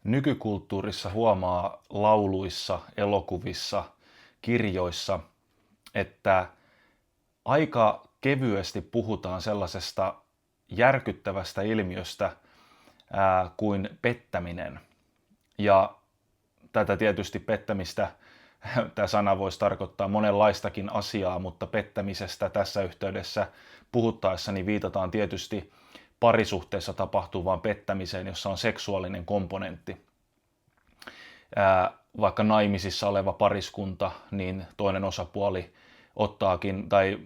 nykykulttuurissa huomaa lauluissa, elokuvissa, kirjoissa, että aika kevyesti puhutaan sellaisesta järkyttävästä ilmiöstä kuin pettäminen. Ja tätä tietysti pettämistä, tämä sana voisi tarkoittaa monenlaistakin asiaa, mutta pettämisestä tässä yhteydessä puhuttaessa niin viitataan tietysti parisuhteessa tapahtuvaan pettämiseen, jossa on seksuaalinen komponentti. Vaikka naimisissa oleva pariskunta, niin toinen osapuoli ottaakin tai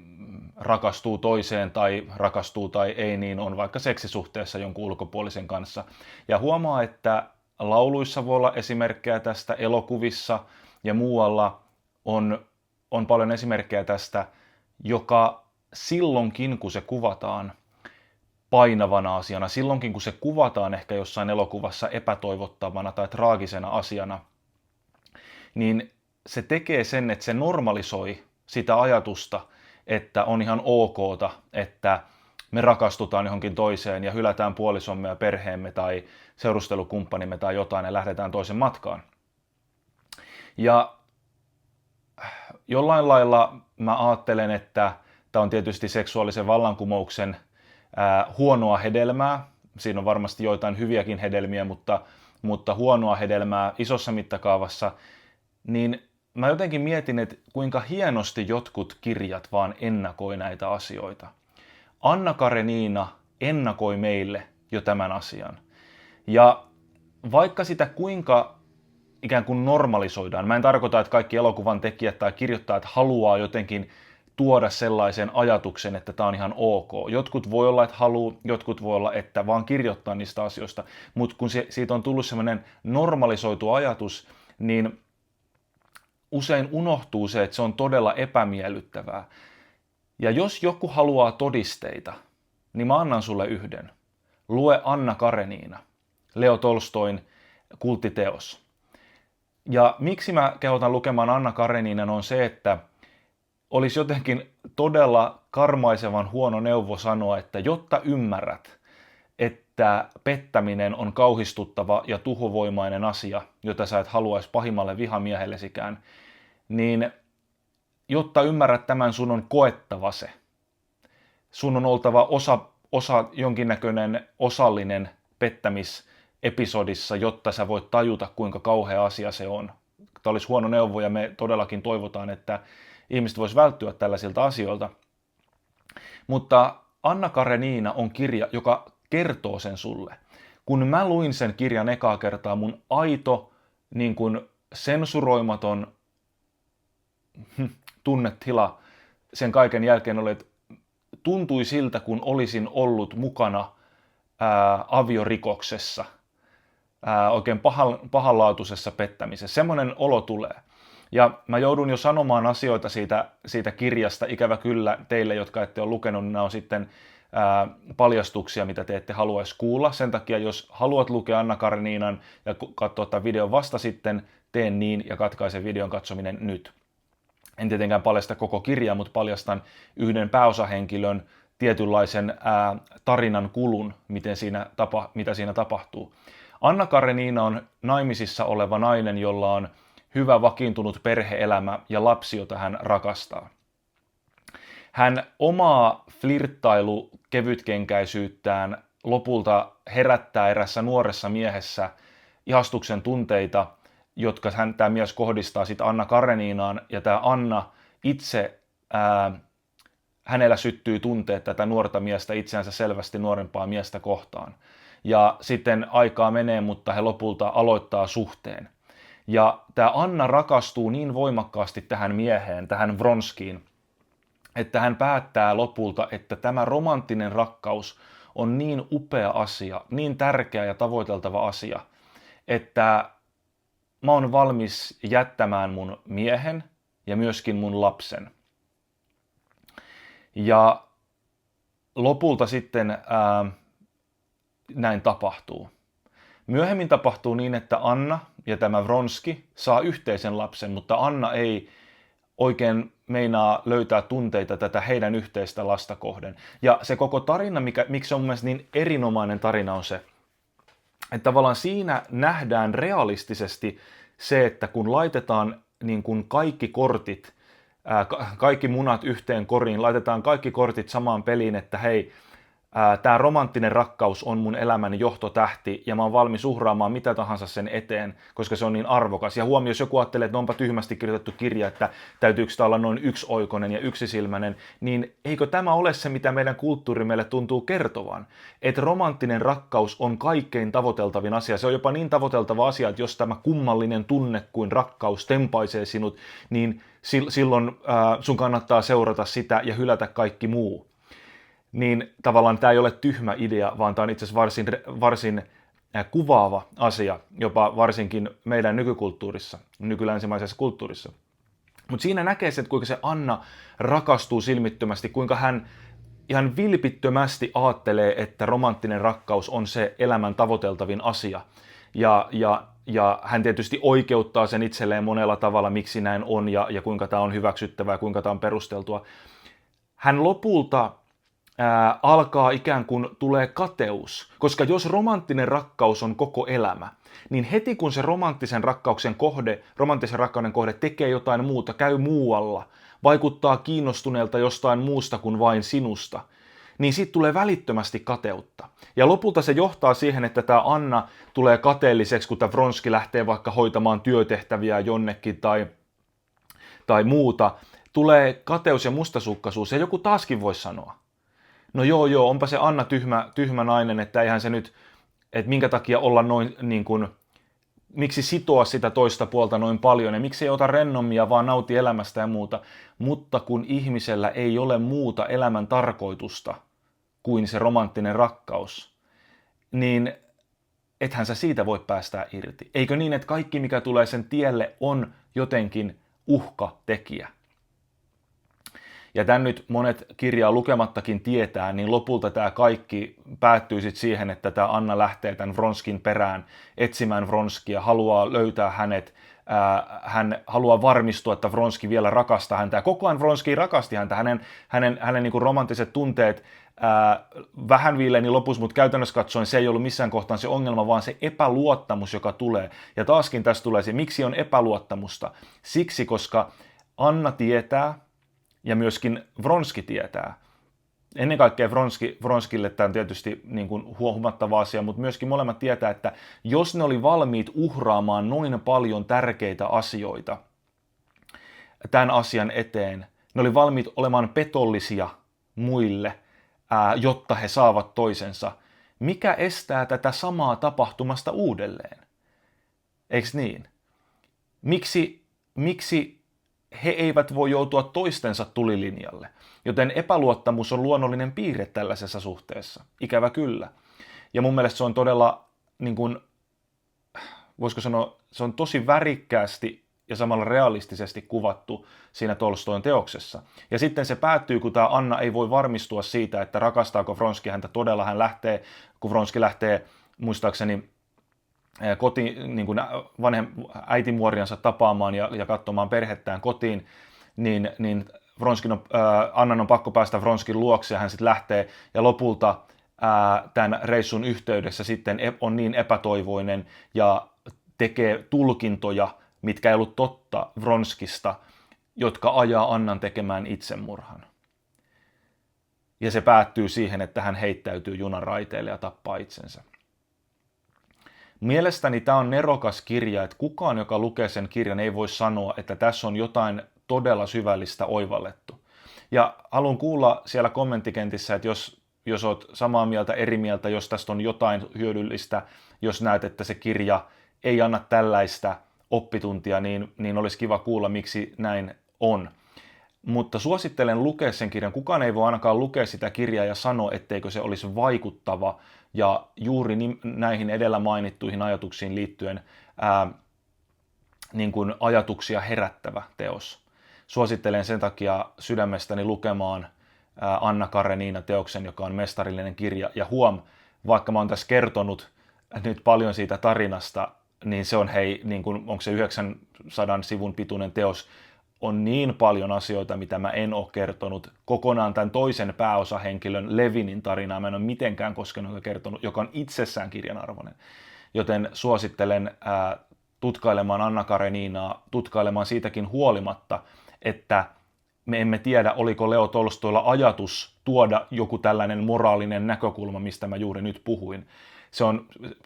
rakastuu toiseen tai rakastuu tai ei, niin on vaikka seksisuhteessa jonkun ulkopuolisen kanssa. Ja huomaa, että lauluissa voi olla esimerkkejä tästä, elokuvissa ja muualla on paljon esimerkkejä tästä, joka silloinkin, kun se kuvataan painavana asiana, silloinkin kun se kuvataan ehkä jossain elokuvassa epätoivottavana tai traagisena asiana, niin se tekee sen, että se normalisoi sitä ajatusta, että on ihan okta, että me rakastutaan johonkin toiseen ja hylätään puolisomme ja perheemme tai seurustelukumppanimme tai jotain ja lähdetään toisen matkaan. Ja jollain lailla mä ajattelen, että tämä on tietysti seksuaalisen vallankumouksen huonoa hedelmää. Siinä on varmasti joitain hyviäkin hedelmiä, mutta huonoa hedelmää isossa mittakaavassa. Niin mä jotenkin mietin, että kuinka hienosti jotkut kirjat vaan ennakoi näitä asioita. Anna Karenina ennakoi meille jo tämän asian. Ja vaikka sitä kuinka ikään kuin normalisoidaan, mä en tarkoita, että kaikki elokuvan tekijät tai kirjoittajat haluaa jotenkin tuoda sellaisen ajatuksen, että tämä on ihan ok. Jotkut voi olla, että haluaa, jotkut voi olla, että vaan kirjoittaa niistä asioista, mutta kun siitä on tullut sellainen normalisoitu ajatus, niin usein unohtuu se, että se on todella epämiellyttävää. Ja jos joku haluaa todisteita, niin mä annan sulle yhden. Lue Anna Karenina, Leo Tolstoin kulttiteos. Ja miksi mä kehotan lukemaan Anna Kareninan on se, että olisi jotenkin todella karmaisevan huono neuvo sanoa, että jotta ymmärrät, että pettäminen on kauhistuttava ja tuhovoimainen asia, jota sä et haluaisi pahimmalle vihamiehellekään, niin jotta ymmärrät tämän, sun on koettava se. Sun on oltava osa jonkinnäköinen osallinen pettämisepisodissa, jotta sä voit tajuta, kuinka kauhea asia se on. Tämä olisi huono neuvo ja me todellakin toivotaan, että ihmiset vois välttyä tällaisilta asioilta. Mutta Anna Karenina on kirja, joka kertoo sen sulle. Kun mä luin sen kirjan ekaa kertaa, mun aito, niin kuin sensuroimaton tunnetila sen kaiken jälkeen oli, että tuntui siltä, kun olisin ollut mukana aviorikoksessa, oikein pahanlaatuisessa pettämisessä. Semmoinen olo tulee. Ja mä joudun jo sanomaan asioita siitä kirjasta, ikävä kyllä teille, jotka ette ole lukenut, niin nämä on sitten paljastuksia, mitä te ette haluaisi kuulla. Sen takia, jos haluat lukea Anna Kareninan ja katsoa tämän videon vasta sitten, teen niin ja katkaisen videon katsominen nyt. En tietenkään paljasta koko kirjaa, mutta paljastan yhden pääosahenkilön tietynlaisen tarinan kulun, mitä siinä tapahtuu. Anna Karenina on naimisissa oleva nainen, jolla on hyvä vakiintunut perhe-elämä ja lapsi, jota hän rakastaa. Hän omaa flirttailu kevytkenkäisyyttään lopulta herättää erässä nuoressa miehessä ihastuksen tunteita, jotka tämä mies kohdistaa sitten Anna Kareninaan, ja tämä Anna itse, hänellä syttyy tunteet tätä nuorta miestä itseänsä selvästi nuorempaa miestä kohtaan. Ja sitten aikaa menee, mutta he lopulta aloittaa suhteen. Ja tämä Anna rakastuu niin voimakkaasti tähän mieheen, tähän Vronskiin, että hän päättää lopulta, että tämä romanttinen rakkaus on niin upea asia, niin tärkeä ja tavoiteltava asia, että mä oon valmis jättämään mun miehen ja myöskin mun lapsen. Ja lopulta sitten näin tapahtuu. Myöhemmin tapahtuu niin, että Anna ja tämä Vronski saa yhteisen lapsen, mutta Anna ei oikein meinaa löytää tunteita tätä heidän yhteistä lasta kohden. Ja se koko tarina, miksi se on mun mielestä niin erinomainen tarina, on se, että tavallaan siinä nähdään realistisesti se, että kun laitetaan niin kuin kaikki kortit, kaikki munat yhteen koriin, laitetaan kaikki kortit samaan peliin, että hei, tämä romanttinen rakkaus on mun elämän johtotähti ja mä oon valmis uhraamaan mitä tahansa sen eteen, koska se on niin arvokas. Ja huomioon, jos joku ajattelee, että onpa tyhmästi kirjoitettu kirja, että täytyykö sitä olla noin yksioikoinen ja yksisilmäinen, niin eikö tämä ole se, mitä meidän kulttuuri meille tuntuu kertovan? Että romanttinen rakkaus on kaikkein tavoiteltavin asia. Se on jopa niin tavoiteltava asia, että jos tämä kummallinen tunne kuin rakkaus tempaisee sinut, niin silloin sun kannattaa seurata sitä ja hylätä kaikki muu. Niin tavallaan tämä ei ole tyhmä idea, vaan tämä on itse asiassa varsin kuvaava asia, jopa varsinkin meidän nykykulttuurissa, nykylänsimaisessa kulttuurissa. Mutta siinä näkee se, että kuinka se Anna rakastuu silmittömästi, kuinka hän ihan vilpittömästi ajattelee, että romanttinen rakkaus on se elämän tavoiteltavin asia. Ja hän tietysti oikeuttaa sen itselleen monella tavalla, miksi näin on ja kuinka tämä on hyväksyttävää ja kuinka tämä on perusteltua. Hän lopulta alkaa ikään kuin tulee kateus, koska jos romanttinen rakkaus on koko elämä, niin heti kun se romanttisen rakkauden kohde tekee jotain muuta, käy muualla, vaikuttaa kiinnostuneelta jostain muusta kuin vain sinusta, niin siitä tulee välittömästi kateutta. Ja lopulta se johtaa siihen, että tämä Anna tulee kateelliseksi, kun tämä Vronski lähtee vaikka hoitamaan työtehtäviä jonnekin tai muuta. Tulee kateus ja mustasukkaisuus, ja joku taaskin voi sanoa, no joo, onpa se Anna tyhmä nainen, että eihän se nyt, että minkä takia olla noin niin kuin, miksi sitoa sitä toista puolta noin paljon ja miksi ei ota rennommia, vaan nauti elämästä ja muuta. Mutta kun ihmisellä ei ole muuta elämän tarkoitusta kuin se romanttinen rakkaus, niin ethän sä siitä voi päästää irti. Eikö niin, että kaikki mikä tulee sen tielle on jotenkin uhkatekijä? Ja tämän nyt monet kirjaa lukemattakin tietää, niin lopulta tämä kaikki päättyy sitten siihen, että tämä Anna lähtee tämän Vronskin perään etsimään Vronskia, haluaa löytää hänet, hän haluaa varmistua, että Vronski vielä rakastaa häntä. Ja koko ajan Vronski rakasti häntä, hänen niin kuin romanttiset tunteet vähän viileeni lopussa, mutta käytännössä katsoen se ei ollut missään kohtaan se ongelma, vaan se epäluottamus, joka tulee. Ja taaskin tässä tulee se, miksi on epäluottamusta? Siksi, koska Anna tietää, ja myöskin Vronski tietää. Ennen kaikkea Vronskille tämä on tietysti niin kuin huomattava asia, mutta myöskin molemmat tietää, että jos ne oli valmiit uhraamaan noin paljon tärkeitä asioita tämän asian eteen, ne oli valmiit olemaan petollisia muille, jotta he saavat toisensa. Mikä estää tätä samaa tapahtumasta uudelleen? Eiks niin? Miksi he eivät voi joutua toistensa tulilinjalle, joten epäluottamus on luonnollinen piirre tällaisessa suhteessa, ikävä kyllä. Ja mun mielestä se on todella, niin kuin, voisiko sanoa, se on tosi värikkäästi ja samalla realistisesti kuvattu siinä Tolstoin teoksessa. Ja sitten se päättyy, kun tämä Anna ei voi varmistua siitä, että rakastaako Vronski häntä todella. Hän lähtee, kun Vronski lähtee, muistaakseni, niin kuin äitimuoriansa tapaamaan ja katsomaan perhettään kotiin, niin Annan on pakko päästä Vronskin luokse ja hän sitten lähtee ja lopulta tämän reissun yhteydessä sitten on niin epätoivoinen ja tekee tulkintoja, mitkä ei ollut totta Vronskista, jotka ajaa Annan tekemään itsemurhan. Ja se päättyy siihen, että hän heittäytyy junan raiteille ja tappaa itsensä. Mielestäni tämä on nerokas kirja, että kukaan, joka lukee sen kirjan, ei voi sanoa, että tässä on jotain todella syvällistä oivallettu. Ja haluan kuulla siellä kommenttikentissä, että jos olet samaa mieltä, eri mieltä, jos tästä on jotain hyödyllistä, jos näet, että se kirja ei anna tällaista oppituntia, niin olisi kiva kuulla, miksi näin on. Mutta suosittelen lukea sen kirjan. Kukaan ei voi ainakaan lukea sitä kirjaa ja sanoa, etteikö se olisi vaikuttava ja juuri näihin edellä mainittuihin ajatuksiin liittyen niin kuin ajatuksia herättävä teos. Suosittelen sen takia sydämestäni lukemaan Anna Karenina teoksen, joka on mestarillinen kirja. Ja vaikka mä oon tässä kertonut nyt paljon siitä tarinasta, niin se on niin kuin, onko se 900 sivun pituinen teos, on niin paljon asioita, mitä mä en ole kertonut. Kokonaan tämän toisen pääosahenkilön Levinin tarinaa mä en ole mitenkään koskenut ja kertonut, joka on itsessään kirjanarvoinen. joten suosittelen tutkailemaan Anna Kareninaa, tutkailemaan siitäkin huolimatta, että me emme tiedä, oliko Leo Tolstoilla ajatus tuoda joku tällainen moraalinen näkökulma, mistä mä juuri nyt puhuin.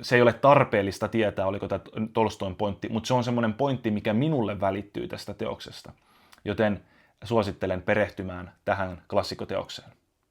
Se ei ole tarpeellista tietää, oliko tämä Tolstoin pointti, mutta se on semmoinen pointti, mikä minulle välittyy tästä teoksesta. Joten suosittelen perehtymään tähän klassikoteokseen.